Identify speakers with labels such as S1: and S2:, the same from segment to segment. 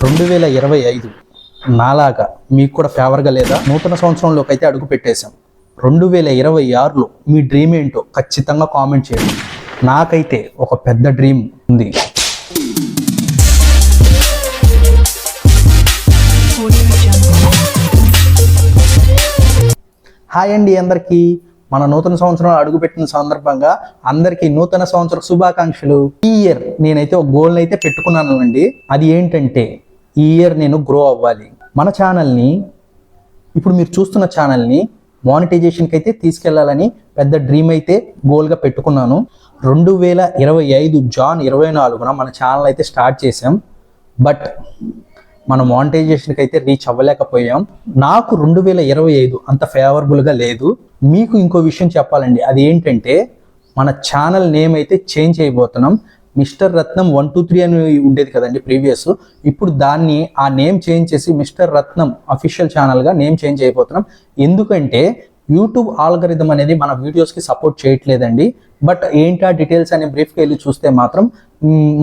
S1: 2025 నాలాగా మీకు కూడా ఫేవర్గా లేదా? నూతన సంవత్సరంలోకి అయితే అడుగు పెట్టేశాం. 2026లో మీ డ్రీమ్ ఏంటో ఖచ్చితంగా కామెంట్ చేయండి. నాకైతే ఒక పెద్ద డ్రీమ్ ఉంది. హాయ్ అండి అందరికీ. మన నూతన సంవత్సరం అడుగుపెట్టిన సందర్భంగా అందరికీ నూతన సంవత్సర శుభాకాంక్షలు. ఈ ఇయర్ నేనైతే ఒక గోల్ని అయితే పెట్టుకున్నాను అండి. అది ఏంటంటే ఈ ఇయర్ నేను గ్రో అవ్వాలి. మన ఛానల్ని, ఇప్పుడు మీరు చూస్తున్న ఛానల్ని మానిటైజేషన్కి అయితే తీసుకెళ్లాలని పెద్ద డ్రీమ్ అయితే గోల్గా పెట్టుకున్నాను. 2025 జాన్ 24న మన ఛానల్ అయితే స్టార్ట్ చేసాం. బట్ మనం మానిటైజేషన్కి అయితే రీచ్ అవ్వలేకపోయాం. నాకు 2025 అంత ఫేవరబుల్గా లేదు. మీకు ఇంకో విషయం చెప్పాలండి. అది ఏంటంటే మన ఛానల్ నేమ్ అయితే చేంజ్ అయిపోతున్నాం. మిస్టర్ రత్నం 123 అని ఉండేది కదండి ప్రీవియస్. ఇప్పుడు దాన్ని ఆ నేమ్ చేంజ్ చేసి మిస్టర్ రత్నం అఫీషియల్ ఛానల్గా నేమ్ చేంజ్ అయిపోతున్నాం. ఎందుకంటే యూట్యూబ్ ఆల్గరిథం అనేది మన వీడియోస్కి సపోర్ట్ చేయట్లేదండి. బట్ ఏంటి ఆ డీటెయిల్స్ అనే బ్రీఫ్కి వెళ్ళి చూస్తే మాత్రం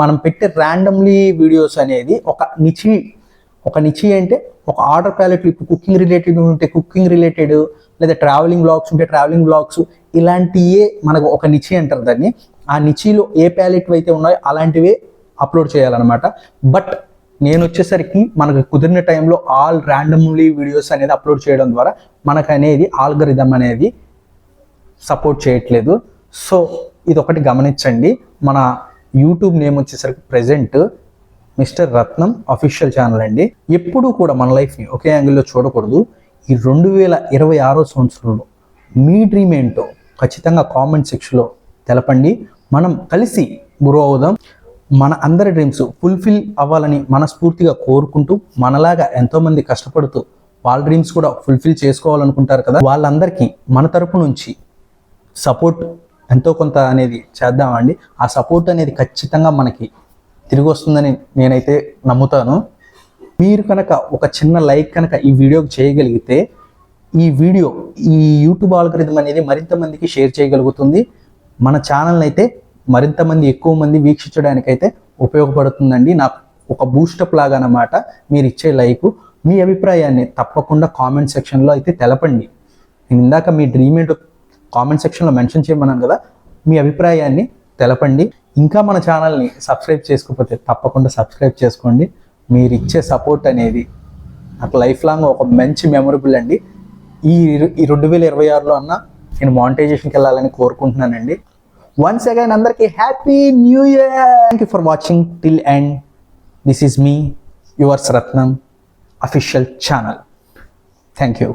S1: మనం పెట్టే ర్యాండమ్లీ వీడియోస్ అనేది ఒక నిచి అంటే ఒక ఆర్డర్ ప్యాలెట్లు, ఇప్పుడు కుకింగ్ రిలేటెడ్ ఉంటే కుకింగ్ రిలేటెడ్, లేదా ట్రావెలింగ్ బ్లాగ్స్ ఉంటే ట్రావెలింగ్ బ్లాగ్స్, ఇలాంటివే మనకు ఒక నిచి అంటారు దాన్ని. ఆ నిచిలో ఏ ప్యాలెట్ అయితే ఉన్నాయో అలాంటివే అప్లోడ్ చేయాలన్నమాట. బట్ నేను వచ్చేసరికి మనకు కుదిరిన టైంలో ఆల్ ర్యాండమ్లీ వీడియోస్ అనేది అప్లోడ్ చేయడం ద్వారా మనకు అనేది ఆల్గరిథం అనేది సపోర్ట్ చేయట్లేదు. సో ఇది ఒకటి గమనించండి. మన యూట్యూబ్ నేమ్ వచ్చేసరికి ప్రెజెంట్ మిస్టర్ రత్నం అఫీషియల్ ఛానల్ అండి. ఎప్పుడూ కూడా మన లైఫ్ని ఒకే యాంగిల్లో చూడకూడదు. ఈ 2026 సంవత్సరంలో మీ డ్రీమ్ ఏంటో ఖచ్చితంగా కామెంట్ సెక్షన్లో తెలపండి. మనం కలిసి గ్రో అవుదాం. మన అందరి డ్రీమ్స్ ఫుల్ఫిల్ అవ్వాలని మనస్ఫూర్తిగా కోరుకుంటూ, మనలాగా ఎంతోమంది కష్టపడుతూ వాళ్ళ డ్రీమ్స్ కూడా ఫుల్ఫిల్ చేసుకోవాలనుకుంటారు కదా, వాళ్ళందరికీ మన తరపు నుంచి సపోర్ట్ ఎంతో కొంత అనేది చేద్దామండి. ఆ సపోర్ట్ అనేది ఖచ్చితంగా మనకి తిరిగి వస్తుందని నేనైతే నమ్ముతాను. మీరు కనుక ఒక చిన్న లైక్ కనుక ఈ వీడియోకి చేయగలిగితే ఈ యూట్యూబ్ ఆల్గరిథం అనేది మరింత మందికి షేర్ చేయగలుగుతుంది. మన ఛానల్ని అయితే మరింత మంది, ఎక్కువ మంది వీక్షించడానికైతే ఉపయోగపడుతుందండి. నాకు ఒక బూస్టప్ లాగా అన్నమాట. మీరు ఇచ్చే లైక్, మీ అభిప్రాయాన్ని తప్పకుండా కామెంట్ సెక్షన్లో అయితే తెలపండి. నేను ఇందాక మీ డ్రీమ్ ఏంటో కామెంట్ సెక్షన్లో మెన్షన్ చేయమన్నాను కదా, మీ అభిప్రాయాన్ని తెలపండి. ఇంకా మన ఛానల్ని సబ్స్క్రైబ్ చేసుకోకపోతే తప్పకుండా సబ్స్క్రైబ్ చేసుకోండి. మీరు ఇచ్చే సపోర్ట్ అనేది నాకు లైఫ్ లాంగ్ ఒక మంచి మెమొరబుల్ అండి. ఈ 2026లో అన్నా నేను మానిటైజేషన్కి వెళ్ళాలని కోరుకుంటున్నానండి. వన్స్ అగైన్ అందరికీ happy new year. Thank you for watching till end. This is me yours Ratnam official channel. Thank you.